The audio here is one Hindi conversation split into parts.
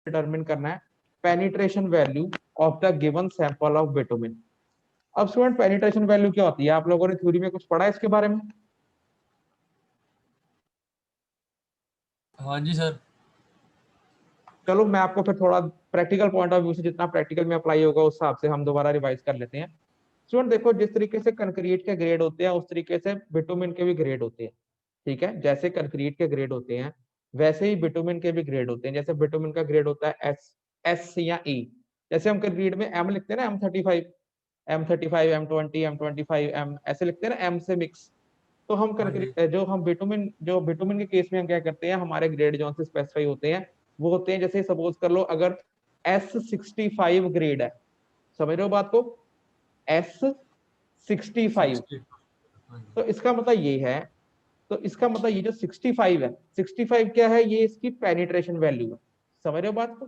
डिटरमिन करना है penetration value of the given sample of bitumen. अब स्टूडेंट पेनिट्रेशन वैल्यू क्या होती है, आप लोगों ने थ्योरी में कुछ पढ़ा है इसके बारे में? हाँ जी सर। चलो मैं आपको फिर थोड़ा प्रैक्टिकल पॉइंट ऑफ व्यू से जितना प्रैक्टिकल में अप्लाई होगा उस हिसाब से हम दोबारा रिवाइज कर लेते हैं। स्टूडेंट देखो, जिस तरीके से कंक्रीट के ग्रेड होते हैं उस तरीके से बिटुमिन के भी ग्रेड होते हैं। ठीक है, जैसे कंक्रीट के ग्रेड होते हैं वैसे ही बिटुमिन के भी ग्रेड होते हैं। जैसे बिटुमिन का ग्रेड होता है एस या ई। जैसे हम कंक्रीट में एम लिखते हैं ना, M35, M35, M20, M25, M ऐसे लिखते हैं ना, एम से मिक्स। तो हम हाँ जी। कंक्रीट जो बिटुमिन के केस में हम क्या करते हैं, हमारे ग्रेड जो से स्पेसिफाई होते हैं वो होते हैं, जैसे सपोज कर लो अगर S65 ग्रेड है, समझ रहे हो बात को, S65, 60। हाँ जी। तो इसका मतलब ये है, तो इसका मतलब ये जो 65 है, 65 क्या है, ये इसकी पेनिट्रेशन वैल्यू है। समझ रहे हो बात को?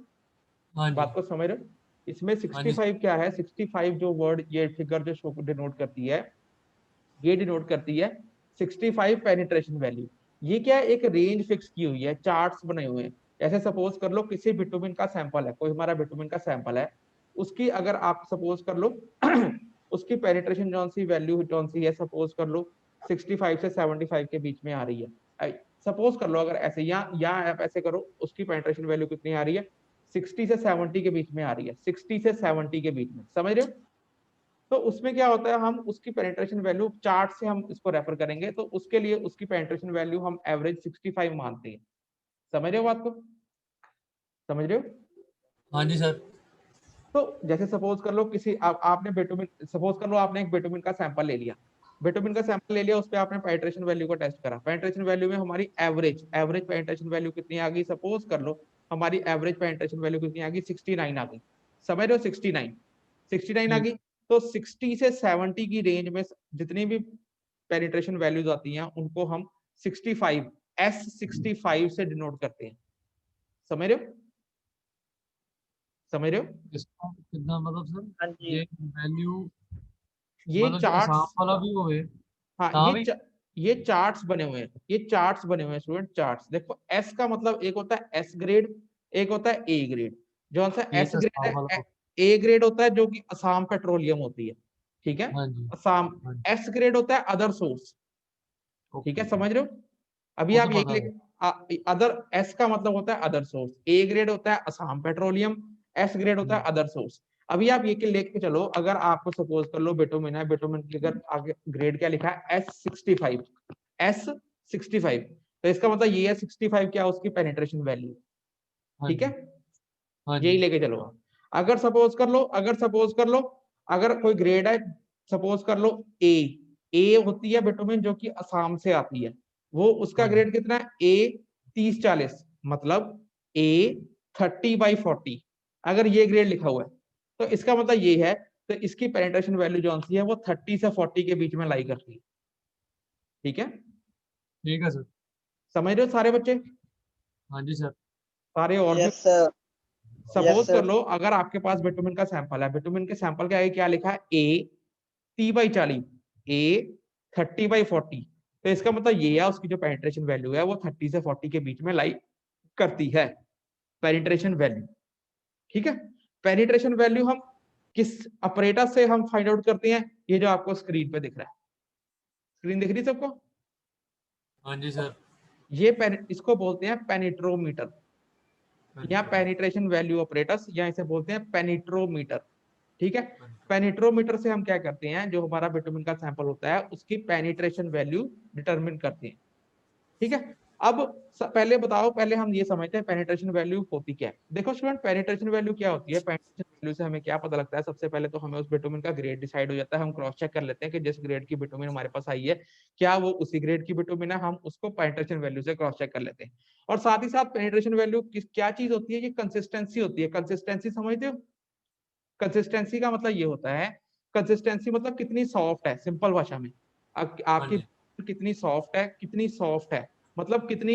हाँ जी। बात को समझ रहे हो? इसमें हाँ जी। 65 क्या है, 65 जो वर्ड ये फिगर जो शो डिनोट करती है, ये डिनोट करती है 65 पेनिट्रेशन वैल्यू। ये क्या है, एक रेंज फिक्स की हुई है, चार्ट्स बने हुए हैं। जैसे सपोज कर लो किसी बिटुमिन का सैंपल है, कोई हमारा बिटुमिन का सैंपल है, उसकी अगर आप सपोज कर लो उसकी पेनिट्रेशन जौन सी वैल्यू जौन सी है, सपोज कर लो 65 से 75 के बीच में आ रही है। सपोज कर लो अगर ऐसे, या आप ऐसे करो, उसकी पेनिट्रेशन वैल्यू कितनी आ रही है, 60 से 70 के बीच में आ रही है, 60 से 70 के बीच में, समझ रहे हो? तो उसमें क्या होता है, हम उसकी पेनिट्रेशन वैल्यू चार्ट से हम इसको रेफर करेंगे, तो उसके लिए उसकी पेनिट्रेशन वैल्यू हम एवरेज 65 मानते हैं। समझ रहे हो बात को? समझ रहे हो? हाँ जी सर। तो जैसे सपोज कर लो किसी आपने बिटुमिन, सपोज कर लो आपने एक बिटुमिन का सैंपल ले लिया, बिटुमिन का सैंपल ले लिया, उस पर आपने पेनिट्रेशन वैल्यू को टेस्ट करा, पेनिट्रेशन वैल्यू में हमारी एवरेज एवरेज पेनिट्रेशन वैल्यू कितनी आ गई, सपोज कर लो हमारी एवरेज पेनिट्रेशन वैल्यू कितनी आ गई, 69 आ गई। समझ रहे हो? 69, 69 आ ठीक। गई। तो 60 से 70 की रेंज में जितनी भी पेनिट्रेशन वैल्यूज आती हैं उनको हम 65, S65 से डिनोट करते हैं। समझ रहे हो? समझ रहे हो? इसका कितना मतलब सर, हाँ जी। ये वैल्यू ये मतलब जो आसाम चार्ट्स, वाला भी होवे हाँ ता भी। ये चार्ट्स बने हुए हैं, ये चार्ट्स बने हुए हैं स्टूडेंट, चार्ट्स देखो। एस का मतलब एक होता है एस ग्रेड, एक होता है ए ग्रेड। जो सा एस एक ग्रेड आसाम है, वाला। ए ग्रेड होता है जो कि असम पेट्रोलियम होती है, ठीक है, हाँ जी। असम। हाँ जी। एस ग्रेड होता है अदर सोर्स, ठीक ओके है, ओके। समझ रहे हो? अभी वो तो आप यही पता है। लिख, अदर, एस का मतलब होता है अदर सोर्स, ए ग्रेड होता है असम पेट्रोलियम, एस ग्रेड होता है अदर सोर्स। अभी आप ये लेके चलो, अगर आपको सपोज कर लो बिटुमिन है, बिटुमिन की अगर आगे ग्रेड क्या लिखा है, S65, S65, तो इसका मतलब ये है 65 क्या, उसकी पेनिट्रेशन वैल्यू, हाँ ठीक है, जी। हाँ यही जी। लेके चलो। अगर सपोज कर लो, अगर कोई ग्रेड है, सपोज कर लो ए, ए होती है बिटुमिन जो कि असम से आती है, वो उसका हाँ जी। ग्रेड कितना है, ए 30-40, मतलब ए 30/40, अगर ये ग्रेड लिखा हुआ है तो इसका मतलब ये है, तो इसकी पेनिट्रेशन वैल्यू जो सी है वो 30 से 40 के बीच में लाई करती है, ठीक है। ठीक है सर। समझ रहे हो सारे बच्चे, हाँ जी सर। सारे और भी? Yes sir. यस सपोज कर सर। लो अगर आपके पास बिटुमिन का सैंपल है, बिटुमिन के सैंपल के आगे क्या लिखा है, ए 30/40, ए 30/40, तो इसका मतलब ये है उसकी जो पेनिट्रेशन वैल्यू है वो 30 से 40 के बीच में लाई करती है, पेनिट्रेशन वैल्यू, ठीक है। पेनिट्रेशन वैल्यू हम किस ऑपरेटर से हम फाइंड आउट करते हैं, ये जो आपको स्क्रीन पे दिख रहा है, स्क्रीन दिख रही है सबको? हाँ जी सर। इसको बोलते हैं पेनिट्रोमीटर, या पेनिट्रेशन वैल्यू ऑपरेटर्स, या इसे बोलते हैं पेनिट्रोमीटर, ठीक है। पेनिट्रोमीटर से हम क्या करते हैं, जो हमारा बिटुमिन का सैंपल होता है उसकी पेनिट्रेशन वैल्यू डिटरमिन करते हैं, ठीक है। अब पहले बताओ, पहले हम ये समझते हैं पेनिट्रेशन वैल्यू होती क्या है। देखो स्टूडेंट, पेनिट्रेशन वैल्यू क्या होती है, पेनिट्रेशन वैल्यू से हमें क्या पता लगता है, सबसे पहले तो हमें उस बिटुमिन का ग्रेड डिसाइड हो जाता है, हम क्रॉस चेक कर लेते हैं कि जिस ग्रेड की बिटुमिन हमारे पास आई है क्या वो उसी ग्रेड की बिटुमिन है, हम उसको पेनिट्रेशन वैल्यू से क्रॉस चेक कर लेते हैं। और साथ ही साथ पेनिट्रेशन वैल्यू क्या चीज होती है, ये कंसिस्टेंसी होती है। कंसिस्टेंसी समझते हो? कंसिस्टेंसी का मतलब ये होता है, कंसिस्टेंसी मतलब कितनी सॉफ्ट है, सिंपल भाषा में हाँ आपकी जी। कितनी सॉफ्ट है, कितनी सॉफ्ट है, मतलब कितनी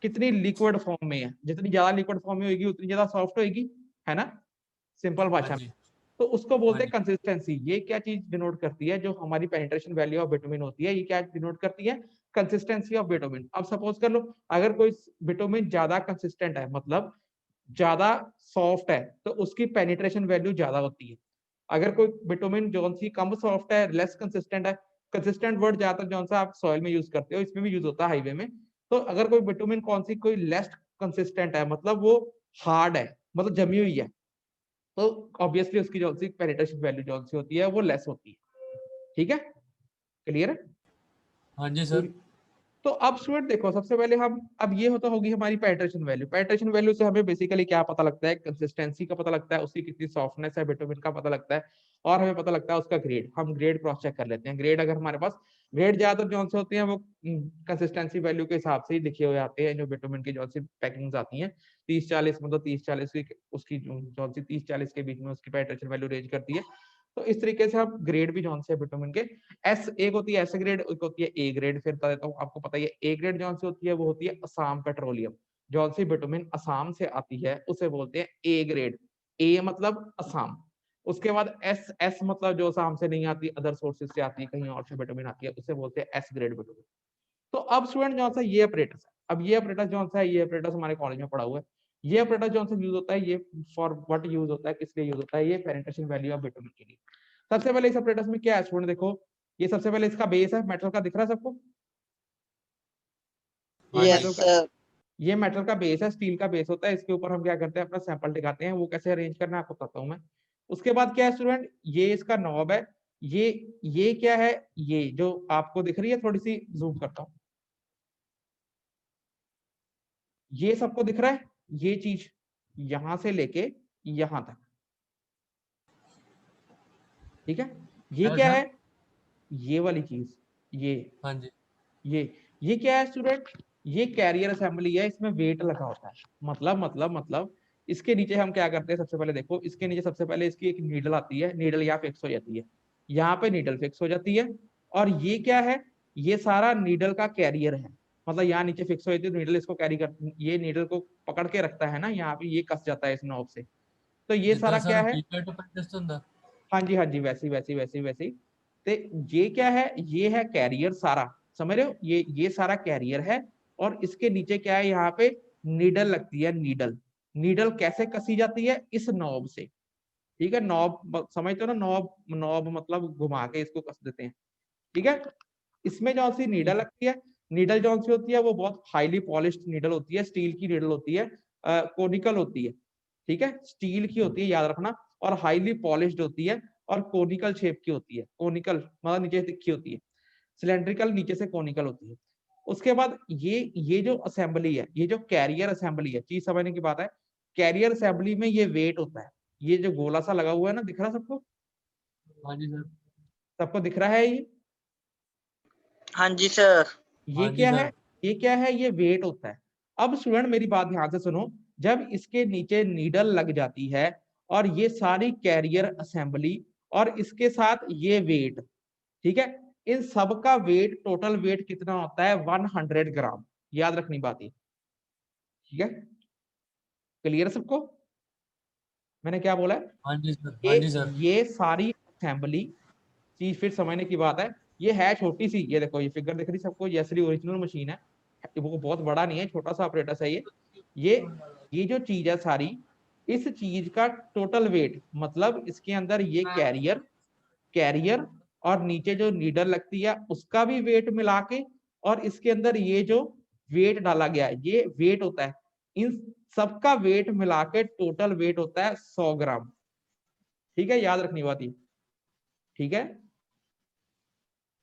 कितनी लिक्विड फॉर्म में है, जितनी ज्यादा लिक्विड फॉर्म में होगी उतनी ज्यादा सॉफ्ट होगी, है ना, सिंपल हाँ भाषा में। जी। तो उसको हाँ बोलते हैं जी। कंसिस्टेंसी। ये क्या चीज डिनोट करती है, जो हमारी पेनिट्रेशन वैल्यू ऑफ बिटुमिन होती है, ये क्या डिनोट करती है, कंसिस्टेंसी ऑफ बिटुमिन। अब सपोज कर लो अगर कोई बिटुमिन ज्यादा कंसिस्टेंट है, मतलब ज्यादा सॉफ्ट है तो उसकी पेनिट्रेशन वैल्यू ज्यादा होती है। अगर कोई बिटुमिन जौन सी कम सॉफ्ट है, लेस कंसिस्टेंट है, कंसिस्टेंट वर्ड ज्यादातर जौन सा आप सॉइल में यूज करते हो, इसमें भी यूज होता है हाईवे में। तो अगर कोई बिटुमिन कौन सी कोई लेस कंसिस्टेंट है, मतलब वो हार्ड है, मतलब जमी हुई है, तो ऑब्वियसली उसकी जो सी पेनिट्रेशन वैल्यू जो सी होती है वो लेस होती है। ठीक है, क्लियर है? हाँ जी सर। तो अब स्टूडेंट देखो, सबसे पहले हम अब ये होता होगी हमारी पेनिट्रेशन वैल्यू। पेनिट्रेशन वैल्यू से हमें बेसिकली क्या पता लगता है? कंसिस्टेंसी का पता लगता है, उसकी कितनी सॉफ्टनेस है, बिटुमिन का पता लगता है, और हमें पता लगता है उसका ग्रेड। हम ग्रेड क्रॉस चेक कर लेते हैं। ग्रेड अगर हमारे पास ग्रेड ज्यादातर जो से होते हैं वो कंसिस्टेंसी वैल्यू के हिसाब से ही लिखे हुए आते हैं। जो बिटुमिन की जो सी पैकिंग्स आती हैं 30-40, मतलब 30-40 की उसकी जो सी 30-40 के बीच में उसकी पेनिट्रेशन वैल्यू रेंज करती है। तो इस तरीके से हम ग्रेड भी जो से बिटुमिन के एस, एक होती है एस ग्रेड, एक होती है ए ग्रेड। फिर बता देता हूँ, आपको पता ही है ए ग्रेड जो सी होती है वो होती है असम पेट्रोलियम। जो सी बिटुमिन असम से आती है उसे बोलते हैं ए ग्रेड। ए मतलब असम। उसके बाद एस, एस मतलब जो असम से नहीं आती, अदर सोर्सेज से आती है, कहीं और से बिटुमिन आती है, उसे बोलते हैं एस ग्रेड बिटुमिन। तो अब स्टूडेंट जो सा ये अपरेटस है, अब ये अपरेटस जो सा है, ये अपरेटस हमारे कॉलेज में पढ़ा हुआ है। ये अपरेटस जो सा यूज होता है, ये फॉर व्हाट यूज होता है, किस लिए यूज होता है? ये पेनिट्रेशन वैल्यू ऑफ बिटुमिन के लिए। सबसे पहले इस अपरेटस में क्या है स्टूडेंट, देखो ये सबसे पहले इसका बेस है, मेटल का दिख रहा है सबको? ये हाँ यस जी। मेटल का, सर। ये मेटल का बेस है, स्टील का बेस होता है। इसके ऊपर हम क्या करते हैं, अपना सैंपल टिकाते हैं। वो कैसे अरेंज करना है आपको बताता हूँ मैं। उसके बाद क्या है स्टूडेंट, ये इसका नॉब है। ये क्या है, ये जो आपको दिख रही है, थोड़ी सी जूम करता हूँ, ये सबको दिख रहा है, ये चीज यहां से लेके यहां तक। ठीक है, ये क्या क्या सर? है, ये वाली चीज, ये हाँ जी। ये क्या है स्टूडेंट, ये कैरियर असेंबली है, इसमें वेट लगा होता है। मतलब इसके नीचे हम क्या करते हैं, सबसे पहले देखो, इसके नीचे सबसे पहले इसकी एक नीडल आती है। नीडल यहाँ फिक्स हो जाती है, यहाँ पे नीडल फिक्स हो जाती है। और ये क्या है, ये सारा नीडल का कैरियर है। मतलब यहाँ नीचे फिक्स हो जाती है, नीडल इसको कैरी कर, ये नीडल को पकड़ के रखता है ना, यहाँ पे ये कस जाता है इस नॉब से। तो ये जितना सारा सर क्या है, बीकर टू पेनिट्रेशन ਹੁੰਦਾ। हाँ जी हाँ जी, वैसी। तो ये क्या है, ये है कैरियर सारा, समझ रहे हो? ये सारा कैरियर है। और इसके नीचे क्या है, यहाँ पे नीडल लगती है। नीडल, नीडल कैसे कसी जाती है? इस नॉब से। ठीक है, नॉब समझते हो ना, नॉब, नॉब मतलब घुमा के इसको कस देते हैं। ठीक है, इसमें जो सी नीडल लगती है, नीडल जो सी होती है वो बहुत हाईली पॉलिश्ड नीडल होती है, स्टील की नीडल होती है, कोनिकल होती है। ठीक है, स्टील की होती है, याद रखना, और हाईली पॉलिश्ड होती है, और कोनिकल शेप की होती है। कोनिकल मतलब नीचे से तिखी होती है, सिलेंड्रिकल नीचे से कोनिकल होती है। उसके बाद ये जो असेंबली है, ये जो कैरियर असेंबली है, चीज समझने की बात है। कैरियर असेंबली में ये वेट होता है, ये जो गोला सा लगा हुआ है ना, दिख रहा है सबको? हाँ जी सर। सबको दिख रहा है ये? हाँ जी सर। ये हाँ जी क्या है, सर। ये क्या है, ये वेट होता है। अब स्टूडेंट मेरी बात ध्यान से सुनो, जब इसके नीचे नीडल लग जाती है, और ये सारी कैरियर असेंबली, और इसके साथ ये वेट, ठीक है, इन सब का वेट, टोटल वेट कितना होता है? 100 ग्राम। याद रखनी बात है। ठीक है, क्लियर सबको मैंने क्या बोला है? हाँ जी सर। हाँ ये जी सर। ये सारी असेंबली चीज फिर समझने की बात है। ये है छोटी सी, ये देखो, ये फिगर दिख रही सबको, ये असली ओरिजिनल मशीन है। वो बहुत बड़ा नहीं है, छोटा सा ऑपरेटस है ये ये जो चीज है सारी, इस चीज का टोटल वेट, मतलब इसके अंदर ये कैरियर, कैरियर और नीचे जो नीडल लगती है उसका भी वेट मिला के, और इसके अंदर ये जो वेट डाला गया है, ये वेट होता है। इन सबका वेट मिला के टोटल वेट होता है 100 ग्राम। ठीक है, याद रखनी बात ये। ठीक है,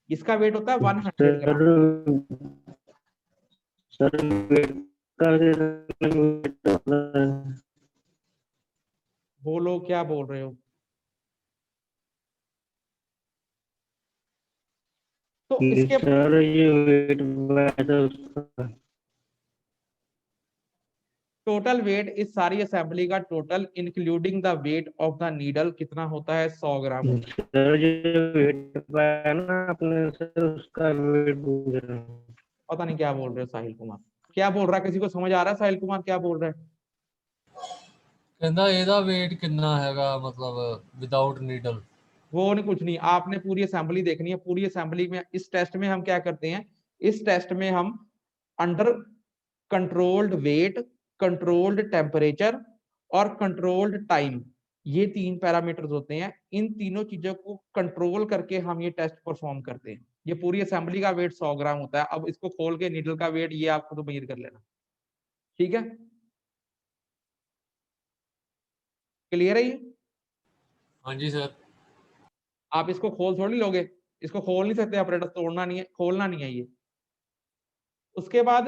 इसका वेट होता है 100 सर ग्राम। सर वेट का कितना होता है? बोलो क्या बोल रहे हो? तो कि इसके सर ये वेट वैसा उसका टोटल वेट, इस सारी असेंबली का total including the weight of the needle कितना होता है? 100 ग्राम होता है। सर जो वेट पाया ना आपने सर उसका वेट पूछ रहा हूँ। पता नहीं क्या बोल रहे हो साहिल कुमार, क्या बोल रहा है? किसी को समझ आ रहा है साहिल कुमार क्या बोल रहे हैं? कहता ਇਹਦਾ weight कितना हैगा मतलब विदाउट नीडल। वो नहीं, कुछ नहीं, आपने पूरी असेंबली देखनी है। पूरी असेंबली में इस टेस्ट में हम क्या करते हैं, इस टेस्ट में हम under controlled weight, controlled temperature और कंट्रोल्ड टाइम, ये 3 पैरामीटर्स होते हैं। इन तीनों चीजों को कंट्रोल करके हम ये टेस्ट परफॉर्म करते हैं। ये पूरी असेंबली का वेट 100 ग्राम होता है। अब इसको खोल के नीडल का वेट ये आपको तो मेजर कर लेना, ठीक है? क्लियर है ये? हाँ जी सर। आप इसको खोल थोड़ी लोगे, इसको खोल नहीं सकते ऑपरेटर, तोड़ना नहीं है, खोलना नहीं है ये। उसके बाद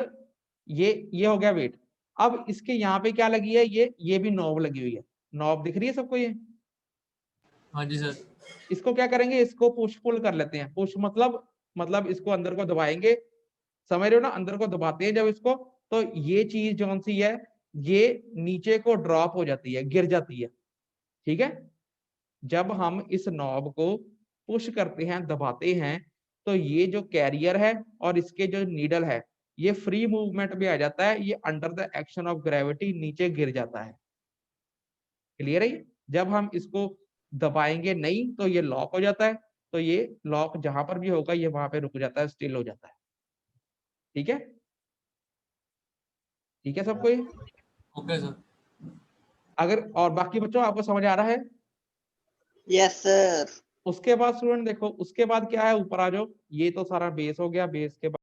ये हो गया वेट। अब इसके यहाँ पे क्या लगी है, ये भी नॉब लगी हुई है। नॉब दिख रही है सबको ये? हाँ जी सर। इसको क्या करेंगे, इसको पुश पुल कर लेते हैं। पुश मतलब इसको अंदर को दबाएंगे, समझ रहे हो ना? अंदर को दबाते हैं जब इसको, तो ये चीज जौन सी है ये नीचे को ड्रॉप हो जाती है, गिर जाती है, ठीक है? जब हम इस नॉब को पुश करते हैं, दबाते हैं, तो ये जो कैरियर है और इसके जो नीडल है ये फ्री मूवमेंट में आ जाता है, ये under the action of gravity नीचे गिर जाता है। क्लियर है ये? जब हम इसको दबाएंगे नहीं तो ये लॉक हो जाता है, तो ये लॉक जहां पर भी होगा ये वहां पे रुक जाता है, स्टिल हो जाता है। ठीक है? ठीक है सबको ये? Okay sir. अगर और बाकी बच्चों आपको समझ आ रहा है? Yes sir. उसके बाद स्टूडेंट देखो, उसके बाद क्या है, ऊपर आ जाओ। ये तो सारा बेस हो गया, बेस के बाद